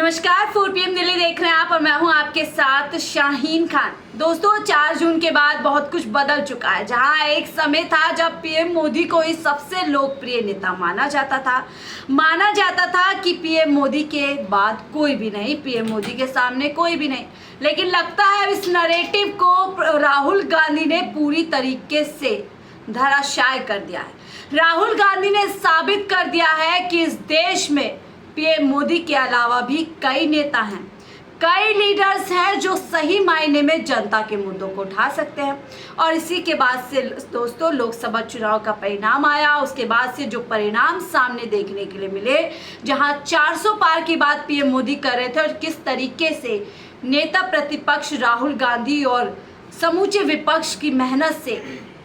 नमस्कार, 4 PM दिल्ली देख रहे हैं आप और मैं हूं आपके साथ शाहीन खान। दोस्तों, 4 जून के बाद बहुत कुछ बदल चुका है। जहां एक समय था जब पीएम मोदी को ही सबसे लोकप्रिय नेता माना जाता था कि पीएम मोदी के बाद कोई भी नहीं, पीएम मोदी के सामने कोई भी नहीं। लेकिन लगता है इस नैरेटिव को राहुल गांधी ने पूरी तरीके से धराशायी कर दिया है। राहुल गांधी ने साबित कर दिया है कि इस देश में पीएम मोदी के अलावा भी कई नेता हैं, कई लीडर्स हैं जो सही मायने में जनता के मुद्दों को उठा सकते हैं। और इसी के बाद से दोस्तों लोकसभा चुनाव का परिणाम आया। उसके बाद से जो परिणाम सामने देखने के लिए मिले, जहां 400 पार की बात पीएम मोदी कर रहे थे और किस तरीके से नेता प्रतिपक्ष राहुल गांधी और समूचे विपक्ष की मेहनत से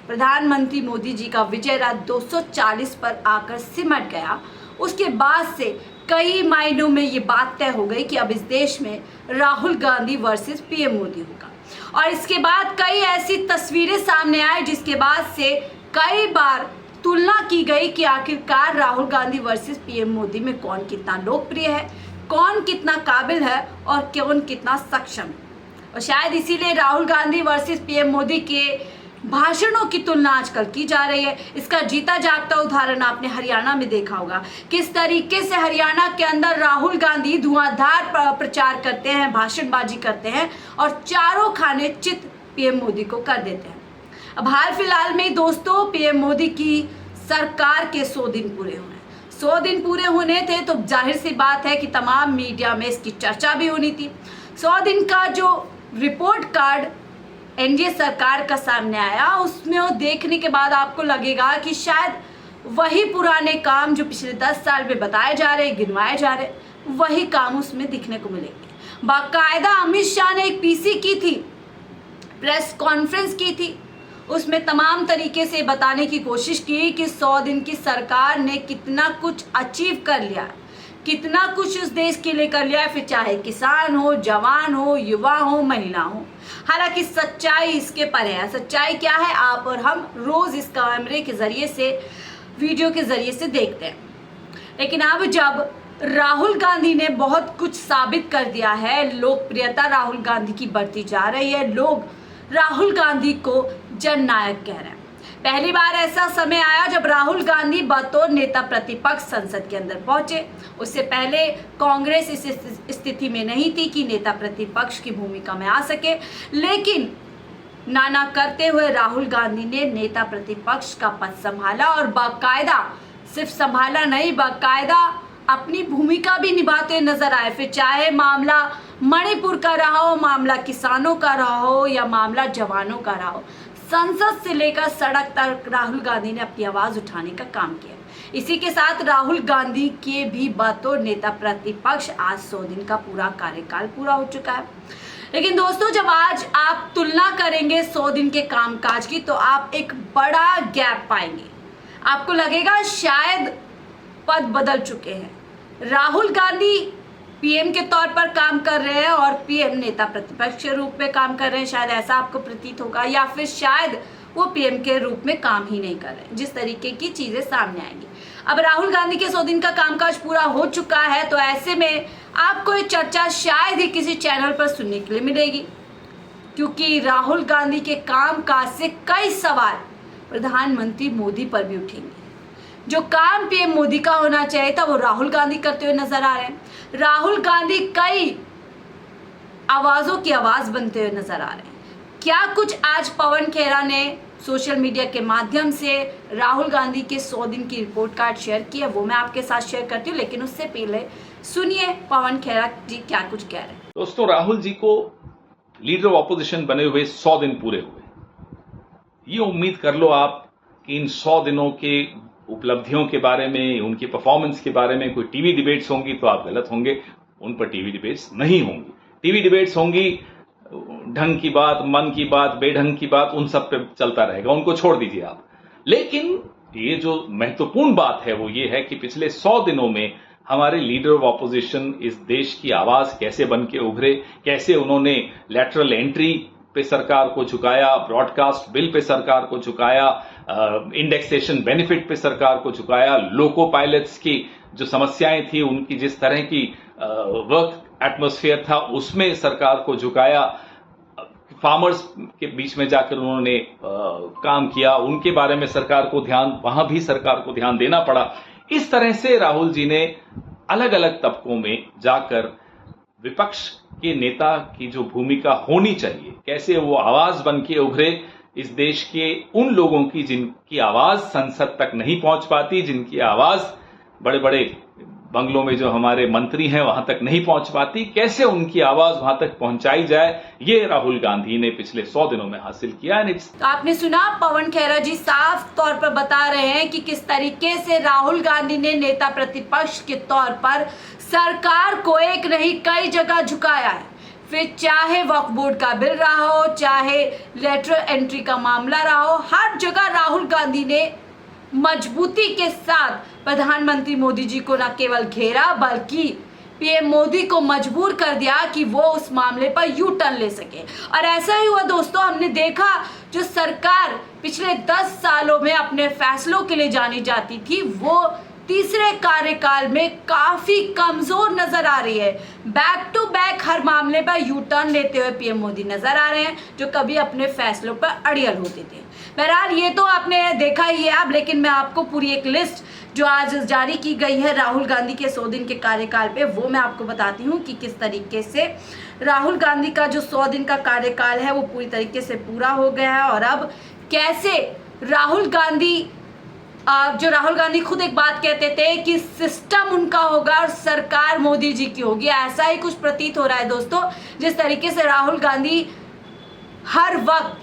प्रधानमंत्री मोदी जी का विजय रथ 240 पर आकर सिमट गया। उसके बाद से कई मायनों में ये बात तय हो गई कि अब इस देश में राहुल गांधी वर्सेस पीएम मोदी होगा। और इसके बाद कई ऐसी तस्वीरें सामने आई जिसके बाद से कई बार तुलना की गई कि आखिरकार राहुल गांधी वर्सेस पीएम मोदी में कौन कितना लोकप्रिय है, कौन कितना काबिल है और कौन कितना सक्षम है। और शायद इसीलिए राहुल गांधी वर्सेस पीएम मोदी के भाषणों की तुलना आजकल की जा रही है। इसका जीता जागता उदाहरण आपने हरियाणा में देखा होगा, किस तरीके से हरियाणा के अंदर राहुल गांधी धुआंधार प्रचार करते हैं, भाषणबाजी करते हैं और चारों खाने चित पीएम मोदी को कर देते हैं। अब हाल फिलहाल में दोस्तों पीएम मोदी की सरकार के 100 दिन पूरे हुए हैं। 100 दिन पूरे होने थे तो जाहिर सी बात है कि तमाम मीडिया में इसकी चर्चा भी होनी थी। 100 दिन का जो रिपोर्ट कार्ड एनडीए सरकार का सामने आया, उसमें वो देखने के बाद आपको लगेगा कि शायद वही पुराने काम जो पिछले 10 साल में बताए जा रहे, गिनवाए जा रहे, वही काम उसमें दिखने को मिलेंगे। बाकायदा अमित शाह ने एक पीसी की थी, प्रेस कॉन्फ्रेंस की थी, उसमें तमाम तरीके से बताने की कोशिश की कि 100 दिन की सरकार ने कितना कुछ अचीव कर लिया, कितना कुछ उस देश के लिए कर लिया है, फिर चाहे किसान हो, जवान हो, युवा हो, महिला हो। हालांकि सच्चाई इसके पर है। सच्चाई क्या है, आप और हम रोज इस कैमरे के जरिए से, वीडियो के जरिए से देखते हैं। लेकिन अब जब राहुल गांधी ने बहुत कुछ साबित कर दिया है, लोकप्रियता राहुल गांधी की बढ़ती जा रही है, लोग राहुल गांधी को जननायक कह रहे हैं। पहली बार ऐसा समय आया जब राहुल गांधी बतौर नेता प्रतिपक्ष संसद के अंदर पहुंचे। उससे पहले कांग्रेस इस स्थिति में नहीं थी कि नेता प्रतिपक्ष की भूमिका में आ सके, लेकिन नाना करते हुए राहुल गांधी ने नेता प्रतिपक्ष का पद संभाला और बाकायदा सिर्फ संभाला नहीं, बाकायदा अपनी भूमिका भी निभाते नजर आए। फिर चाहे मामला मणिपुर का रहा हो, मामला किसानों का रहा हो या मामला जवानों का रहा हो, संसद से लेकर सड़क तक राहुल गांधी ने अपनी आवाज उठाने का काम किया। इसी के साथ राहुल गांधी के भी बतौर नेता प्रतिपक्ष आज 100 दिन का पूरा कार्यकाल पूरा हो चुका है। लेकिन दोस्तों, जब आज आप तुलना करेंगे 100 दिन के कामकाज की, तो आप एक बड़ा गैप पाएंगे। आपको लगेगा शायद पद बदल चुके हैं। राहुल गांधी पीएम के तौर पर काम कर रहे हैं और पीएम नेता प्रतिपक्ष के रूप में काम कर रहे हैं, शायद ऐसा आपको प्रतीत होगा, या फिर शायद वो पीएम के रूप में काम ही नहीं कर रहे हैं। जिस तरीके की चीजें सामने आएंगी। अब राहुल गांधी के 100 दिन का कामकाज पूरा हो चुका है, तो ऐसे में आपको ये चर्चा शायद ही किसी चैनल पर सुनने के लिए मिलेगी, क्योंकि राहुल गांधी के कामकाज से कई सवाल प्रधानमंत्री मोदी पर भी उठेंगे। जो काम पीएम मोदी का होना चाहिए था वो राहुल गांधी करते हुए नजर आ रहे हैं। राहुल गांधी कई आवाजों की आवाज बनते हुए नजर आ रहे हैं। क्या कुछ आज पवन खेरा ने सोशल मीडिया के माध्यम से राहुल गांधी के 100 दिन की रिपोर्ट कार्ड शेयर किया, वो मैं आपके साथ शेयर करती हूँ। लेकिन उससे पहले सुनिए पवन खेरा जी क्या कुछ कह रहे हैं। दोस्तों, राहुल जी को लीडर ऑफ ऑपोजिशन बने हुए 100 दिन पूरे हुए। ये उम्मीद कर लो आप कि इन 100 दिनों के उपलब्धियों के बारे में, उनकी परफॉर्मेंस के बारे में कोई टीवी डिबेट्स होंगी तो आप गलत होंगे। उन पर टीवी डिबेट्स नहीं होंगी। टीवी डिबेट्स होंगी ढंग की बात, मन की बात, बेढंग की बात, उन सब पे चलता रहेगा, उनको छोड़ दीजिए आप। लेकिन ये जो महत्वपूर्ण बात है वो ये है कि पिछले 100 दिनों में हमारे लीडर ऑफ ऑपोजिशन इस देश की आवाज कैसे बन के उभरे, कैसे उन्होंने लैटरल एंट्री पे सरकार को झुकाया, ब्रॉडकास्ट बिल पे सरकार को झुकाया, इंडेक्सेशन बेनिफिट पे सरकार को झुकाया, लोको पायलट्स की जो समस्याएं थी उनकी जिस तरह की वर्क एटमॉस्फेयर था उसमें सरकार को झुकाया, फार्मर्स के बीच में जाकर उन्होंने काम किया, उनके बारे में सरकार को वहां भी सरकार को ध्यान देना पड़ा। इस तरह से राहुल जी ने अलग अलग तबकों में जाकर विपक्ष के नेता की जो भूमिका होनी चाहिए, कैसे वो आवाज बन के उभरे इस देश के उन लोगों की जिनकी आवाज संसद तक नहीं पहुंच पाती, जिनकी आवाज बड़े बड़े बंगलों में जो हमारे मंत्री हैं वहां तक नहीं पहुंच पाती, कैसे उनकी आवाज वहां तक पहुंचाई जाए, ये राहुल गांधी ने पिछले 100 दिनों में हासिल किया। तो आपने सुना, पवन खेरा जी साफ तौर पर बता रहे हैं कि किस तरीके से राहुल गांधी ने नेता प्रतिपक्ष के तौर पर सरकार को एक नहीं कई जगह झुकाया है। फिर चाहे वक्फ बोर्ड का बिल रहा हो, चाहे लेटरल एंट्री का मामला रहा हो, हर जगह राहुल गांधी ने मजबूती के साथ प्रधानमंत्री मोदी जी को न केवल घेरा बल्कि पीएम मोदी को मजबूर कर दिया कि वो उस मामले पर यू टर्न ले सके। और ऐसा ही हुआ दोस्तों, हमने देखा जो सरकार पिछले 10 सालों में अपने फैसलों के लिए जानी जाती थी वो तीसरे कार्यकाल में काफी कमजोर नजर आ रही है। बैक टू बैक हर मामले पर यू टर्न लेते हुए पीएम मोदी नजर आ रहे हैं, जो कभी अपने फैसलों पर अड़ियल होते थे। बहरहाल ये तो आपने देखा ही है अब, लेकिन मैं आपको पूरी एक लिस्ट जो आज जारी की गई है राहुल गांधी के 100 दिन के कार्यकाल पे, वो मैं आपको बताती हूँ कि किस तरीके से राहुल गांधी का जो 100 दिन का कार्यकाल है वो पूरी तरीके से पूरा हो गया है। और अब कैसे राहुल गांधी खुद एक बात कहते थे कि सिस्टम उनका होगा और सरकार मोदी जी की होगी, ऐसा ही कुछ प्रतीत हो रहा है दोस्तों। जिस तरीके से राहुल गांधी हर वक्त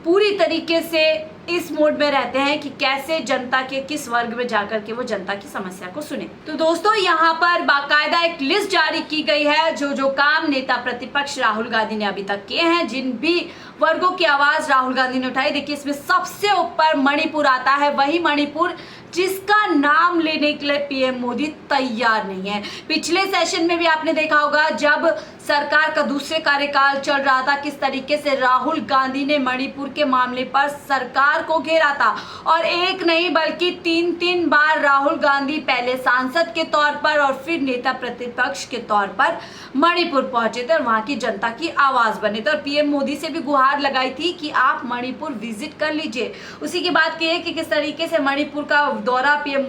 पूरी तरीके से इस मोड में रहते हैं कि कैसे जनता के किस वर्ग में जाकर के वो जनता की समस्या को सुने। तो दोस्तों यहाँ पर बाकायदा एक लिस्ट जारी की गई है जो काम नेता प्रतिपक्ष राहुल गांधी ने अभी तक किए हैं, जिन भी वर्गों की आवाज राहुल गांधी ने उठाई। देखिए इसमें सबसे ऊपर मणिपुर आता है, वही मणिपुर जिसका नाम लेने के लिए पीएम मोदी तैयार नहीं है। पिछले सेशन में भी आपने देखा होगा जब सरकार का दूसरे कार्यकाल चल रहा था, किस तरीके से राहुल गांधी ने मणिपुर के मामले पर सरकार को घेरा था और एक नहीं बल्कि 3 बार राहुल गांधी पहले सांसद के तौर पर और फिर नेता प्रतिपक्ष के तौर पर मणिपुर पहुंचे थे और वहां की जनता की आवाज बने थे और पीएम मोदी से भी गुहार लगाई थी कि आप मणिपुर विजिट कर लीजिए। उसी की बात की है कि किस तरीके से मणिपुर का दौरा पीएम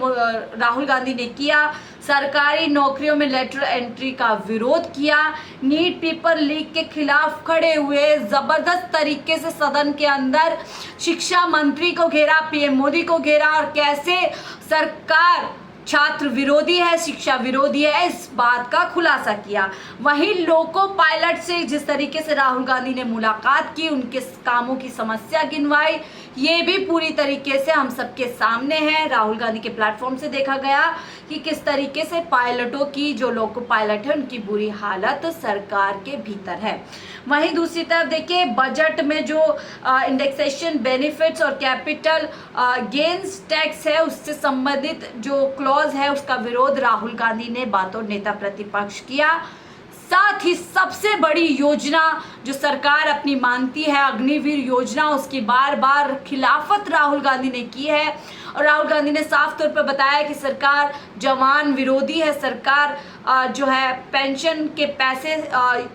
राहुल गांधी ने किया, सरकारी नौकरियों में लेटर एंट्री का विरोध किया, नीट पेपर लीक के खिलाफ खड़े हुए, जबरदस्त तरीके से सदन के अंदर शिक्षा मंत्री को घेरा, पीएम मोदी को घेरा और कैसे सरकार छात्र विरोधी है, शिक्षा विरोधी है, इस बात का खुलासा किया। वहीं लोको पायलट से जिस तरीके से राहुल गांधी ने मुलाकात की, उनके कामों की समस्या गिनवाई, ये भी पूरी तरीके से हम सबके सामने है। राहुल गांधी के प्लेटफॉर्म से देखा गया कि किस तरीके से पायलटों की, जो लोको पायलट है, उनकी बुरी हालत सरकार के भीतर है। वहीं दूसरी तरफ देखिए बजट में जो इंडेक्सेशन बेनिफिट्स और कैपिटल गेन्स टैक्स है उससे संबंधित जो क्लॉज है उसका विरोध राहुल गांधी ने बातों नेता प्रतिपक्ष किया। साथ ही सबसे बड़ी योजना जो सरकार अपनी मानती है अग्निवीर योजना, उसकी बार बार खिलाफत राहुल गांधी ने की है और राहुल गांधी ने साफ तौर पर बताया कि सरकार जवान विरोधी है, सरकार जो है पेंशन के पैसे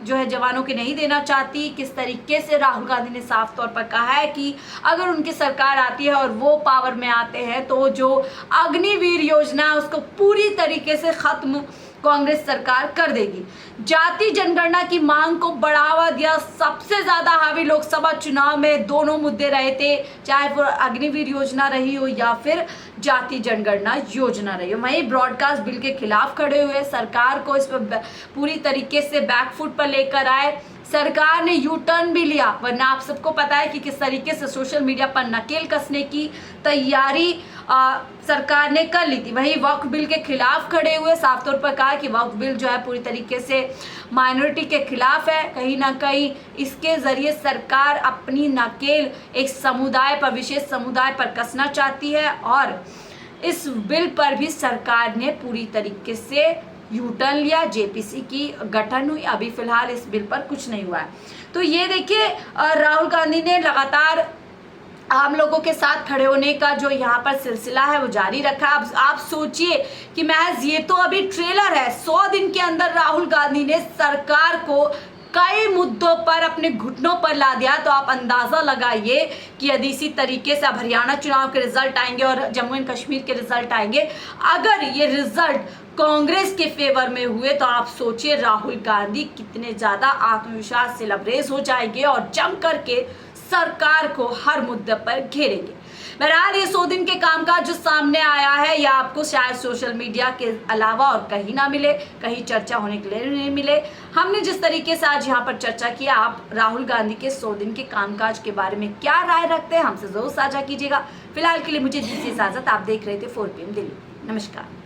जो है जवानों के नहीं देना चाहती। किस तरीके से राहुल गांधी ने साफ तौर पर कहा है कि अगर उनकी सरकार आती है और वो पावर में आते हैं तो जो अग्निवीर योजना है उसको पूरी तरीके से खत्म कांग्रेस सरकार कर देगी। जाति जनगणना की मांग को बढ़ावा दिया, सबसे ज्यादा हावी लोकसभा चुनाव में दोनों मुद्दे रहे थे, चाहे वो अग्निवीर योजना रही हो या फिर जाति जनगणना योजना रही हो। वहीं ब्रॉडकास्ट बिल के खिलाफ खड़े हुए, सरकार को इस पर पूरी तरीके से बैकफुट पर लेकर आए। सरकार ने यू टर्न भी लिया, वरना आप सबको पता है कि किस तरीके से सोशल मीडिया पर नकेल कसने की तैयारी सरकार ने कर ली थी। वहीं वक्फ बिल के खिलाफ खड़े हुए, साफ तौर पर कहा कि वक्फ बिल जो है पूरी तरीके से माइनॉरिटी के खिलाफ है, कहीं ना कहीं इसके जरिए सरकार अपनी नकेल एक समुदाय पर, विशेष समुदाय पर कसना चाहती है और इस बिल पर भी सरकार ने पूरी तरीके से यू टर्न लिया। जेपीसी की गठन हुई, अभी फिलहाल इस बिल पर कुछ नहीं हुआ है। तो ये देखिए राहुल गांधी ने लगातार आम लोगों के साथ खड़े होने का जो यहाँ पर सिलसिला है वो जारी रखा। अब आप सोचिए कि महज ये तो अभी ट्रेलर है, 100 दिन के अंदर राहुल गांधी ने सरकार को कई मुद्दों पर अपने घुटनों पर ला दिया। तो आप अंदाजा लगाइए कि यदि इसी तरीके से अब हरियाणा चुनाव के रिजल्ट आएंगे और जम्मू एंड कश्मीर के रिजल्ट आएंगे, अगर ये रिजल्ट कांग्रेस के फेवर में हुए तो आप सोचिए राहुल गांधी कितने ज्यादा आत्मविश्वास से लबरेज हो जाएंगे और जम करके सरकार को हर मुद्दे पर घेरेंगे। बहरहाल ये 100 दिन के कामकाज जो सामने आया है या आपको शायद सोशल मीडिया के अलावा और कहीं ना मिले, कहीं चर्चा होने के लिए नहीं मिले। हमने जिस तरीके से आज यहाँ पर चर्चा किया, आप राहुल गांधी के 100 दिन के कामकाज के बारे में क्या राय रखते हैं हमसे जरूर साझा कीजिएगा। फिलहाल के लिए मुझे दीजिए इजाजत। आप देख रहे थे 4 PM दिल्ली। नमस्कार।